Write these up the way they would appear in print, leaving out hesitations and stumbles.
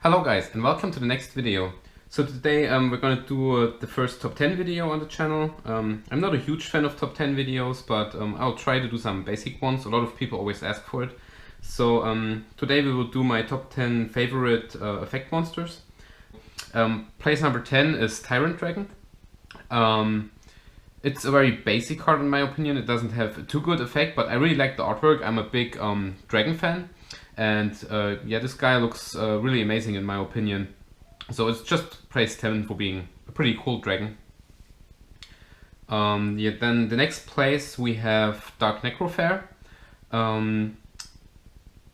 Hello guys and welcome to the next video. So today we're gonna do the first top 10 video on the channel. I'm not a huge fan of top 10 videos, but I'll try to do some basic ones. A lot of people always ask for it. So today we will do my top 10 favorite effect monsters. Place number 10 is Tyrant Dragon. It's a very basic card in my opinion. It doesn't have a too good effect, but I really like the artwork. I'm a big dragon fan. And yeah, this guy looks really amazing in my opinion. So it's just place 10 for being a pretty cool dragon. Yeah, then the next place we have Dark Necrofair.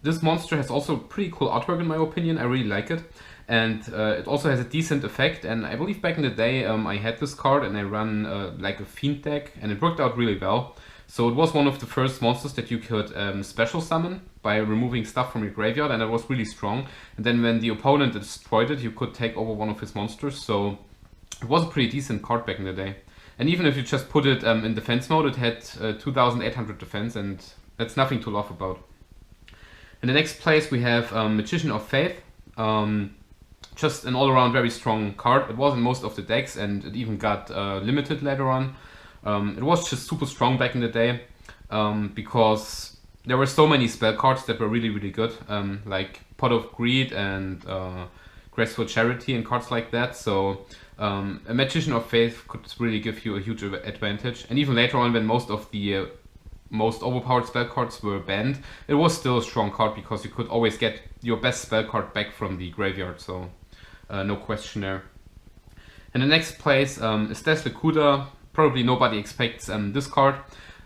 This monster has also pretty cool artwork in my opinion. I really like it. And it also has a decent effect. And I believe back in the day I had this card and I ran like a Fiend deck and it worked out really well. So it was one of the first monsters that you could special summon by removing stuff from your graveyard, and it was really strong. And then when the opponent destroyed it, you could take over one of his monsters. So it was a pretty decent card back in the day. And even if you just put it in defense mode, it had 2800 defense, and that's nothing to laugh about. In the next place we have Magician of Faith. Just an all-around very strong card. It was in most of the decks, and it even got limited later on. It was just super strong back in the day because there were so many spell cards that were really good, like Pot of Greed and Graceful Charity and cards like that. So a Magician of Faith could really give you a huge advantage. And even later on, when most of the most overpowered spell cards were banned, it was still a strong card because you could always get your best spell card back from the graveyard. So no question there. And the next place is Deslekuda. Probably nobody expects this card,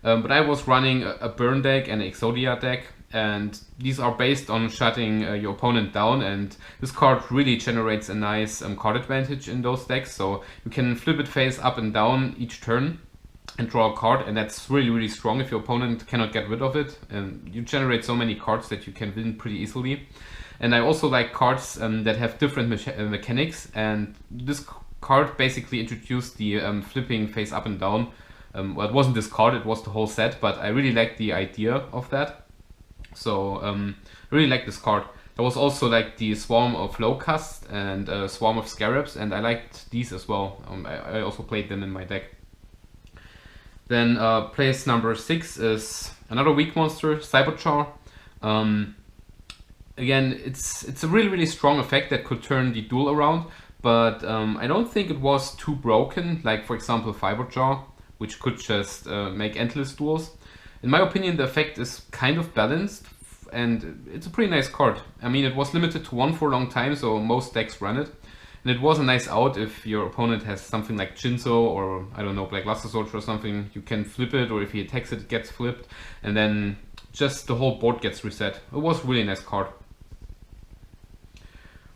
but I was running a Burn deck and an Exodia deck, and these are based on shutting your opponent down, and this card really generates a nice card advantage in those decks. So you can flip it face up and down each turn and draw a card, and that's really strong if your opponent cannot get rid of it. And you generate so many cards that you can win pretty easily. And I also like cards that have different mechanics, and this card basically introduced the flipping face up and down. Well, it wasn't this card, it was the whole set, but I really liked the idea of that. So I really like this card. There was also like the Swarm of Locusts and Swarm of Scarabs, and I liked these as well. I also played them in my deck. Then place number 6 is another weak monster, Cyberjaw. Again, it's a really strong effect that could turn the duel around. But I don't think it was too broken, like for example Fiberjaw, which could just make endless duels. In my opinion, the effect is kind of balanced, and it's a pretty nice card. I mean, it was limited to 1 for a long time, so most decks run it. And it was a nice out if your opponent has something like Jinzo or, I don't know, Black Luster Soldier or something. You can flip it, or if he attacks it, it gets flipped. And then just the whole board gets reset. It was a really nice card.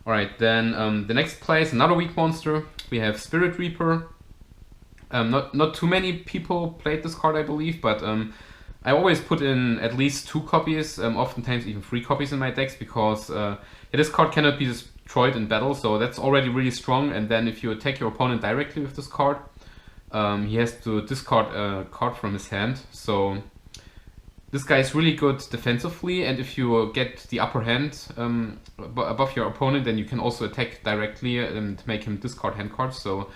Alright, then the next place, another weak monster, we have Spirit Reaper. Not too many people played this card, I believe, but I always put in at least 2 copies, oftentimes even 3 copies in my decks, because yeah, this card cannot be destroyed in battle, so that's already really strong. And then if you attack your opponent directly with this card, he has to discard a card from his hand. So this guy is really good defensively, and if you get the upper hand above your opponent, then you can also attack directly and make him discard hand cards. So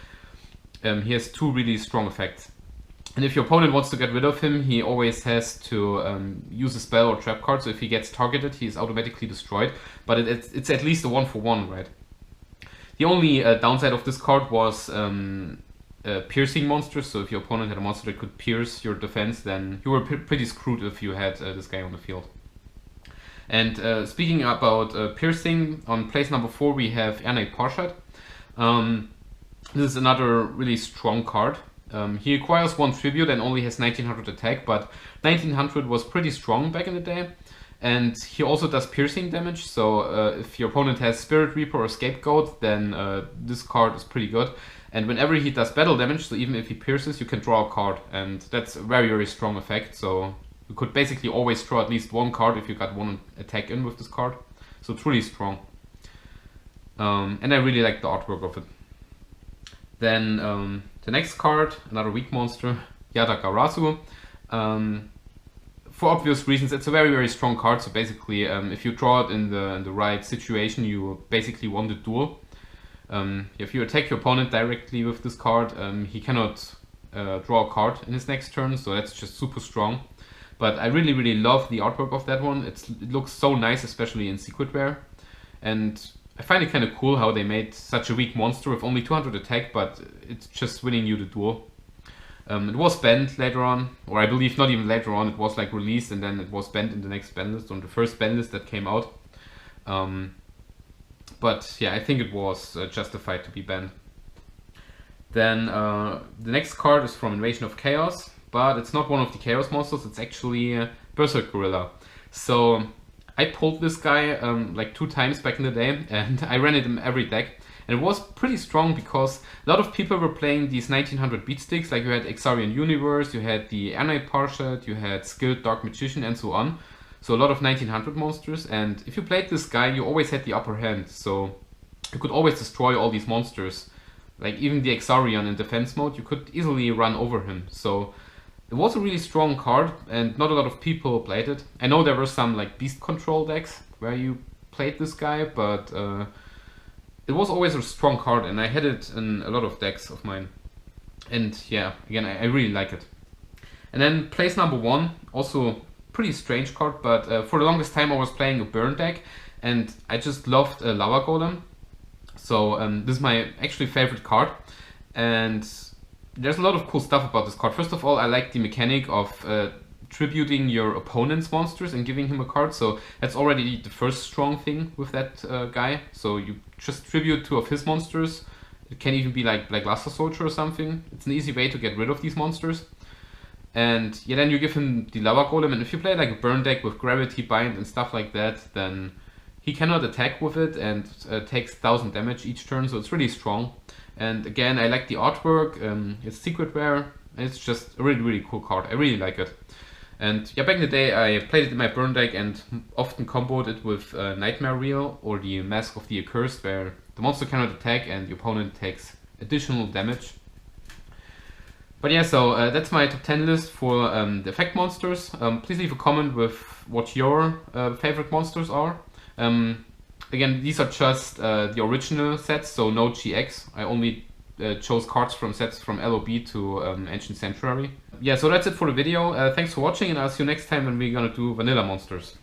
he has 2 really strong effects. And if your opponent wants to get rid of him, he always has to use a spell or trap card. So if he gets targeted, he is automatically destroyed. But it's at least a 1-for-1, right? The only downside of this card was piercing monsters. So if your opponent had a monster that could pierce your defense, then you were pretty screwed if you had this guy on the field. And speaking about piercing, on place number 4 we have Ernite Porshad. This is another really strong card. He acquires 1 tribute and only has 1900 attack, but 1900 was pretty strong back in the day. And he also does piercing damage, so if your opponent has Spirit Reaper or Scapegoat, then this card is pretty good. And whenever he does battle damage, so even if he pierces, you can draw a card, and that's a very strong effect. So you could basically always draw at least 1 card if you got 1 attack in with this card. So it's really strong. And I really like the artwork of it. Then the next card, another weak monster, Yada Garasu. for obvious reasons, it's a very, very strong card. So basically, if you draw it in the right situation, you basically won the duel. If you attack your opponent directly with this card, he cannot draw a card in his next turn, so that's just super strong. But I really, really love the artwork of that one. It looks so nice, especially in Secret Rare. And I find it kind of cool how they made such a weak monster with only 200 attack, but it's just winning you the duel. It was banned later on, or I believe not even later on, it was like released and then it was banned in the next ban list, on the first ban list that came out. But yeah, I think it was justified to be banned. Then the next card is from Invasion of Chaos, but it's not one of the Chaos monsters, it's actually Berserk Gorilla. So I pulled this guy like 2 times back in the day, and I ran it in every deck. And it was pretty strong because a lot of people were playing these 1900 beatsticks, like you had Exarian Universe, you had the Air Knight Parshat, you had Skilled Dark Magician and so on. So a lot of 1900 monsters, and if you played this guy, you always had the upper hand, so you could always destroy all these monsters. Like even the Exarian in defense mode, you could easily run over him. So it was a really strong card, and not a lot of people played it. I know there were some like beast control decks where you played this guy, but it was always a strong card, and I had it in a lot of decks of mine. And yeah, again, I really like it. And then place number 1, also pretty strange card, but for the longest time I was playing a burn deck, and I just loved Lava Golem. So this is my actually favorite card, and there's a lot of cool stuff about this card. First of all, I like the mechanic of tributing your opponent's monsters and giving him a card, so that's already the first strong thing with that guy. So you just tribute 2 of his monsters. It can even be like Luster Soldier or something. It's an easy way to get rid of these monsters. And yeah, then you give him the Lava Golem, and if you play like a burn deck with Gravity Bind and stuff like that, then he cannot attack with it and takes 1000 damage each turn, so it's really strong. And again, I like the artwork, it's Secret Rare, and it's just a really, really cool card. I really like it. And yeah, back in the day I played it in my burn deck and often comboed it with Nightmare Reel or the Mask of the Accursed, where the monster cannot attack and the opponent takes additional damage. But yeah, so that's my top 10 list for the effect monsters. Please leave a comment with what your favorite monsters are. Again, these are just the original sets, so no GX. I only chose cards from sets from LOB to Ancient Sanctuary. Yeah, so that's it for the video. Thanks for watching, and I'll see you next time when we're gonna do vanilla monsters.